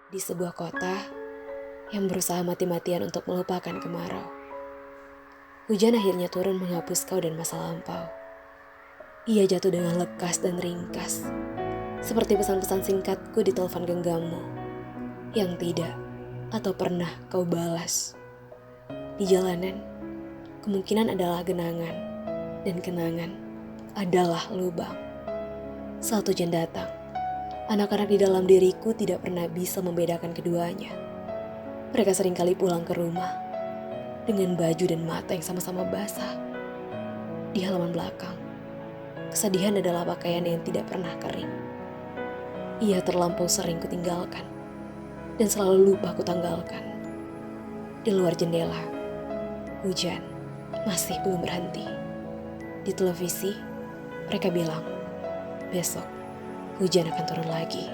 Di sebuah kota yang berusaha mati-matian untuk melupakan kemarau. Hujan akhirnya turun menghapus kau dan masa lampau. Ia jatuh dengan lekas dan ringkas, seperti pesan-pesan singkatku di telepon genggammu, yang tidak atau pernah kau balas. Di jalanan, kemungkinan adalah genangan, dan kenangan adalah lubang. Saat hujan datang, anak-anak di dalam diriku tidak pernah bisa membedakan keduanya. Mereka seringkali pulang ke rumah dengan baju dan mata yang sama-sama basah. Di halaman belakang, kesedihan adalah pakaian yang tidak pernah kering. Ia terlampau sering kutinggalkan dan selalu lupa kutanggalkan. Di luar jendela, hujan masih belum berhenti. Di televisi, mereka bilang, besok hujan akan turun lagi.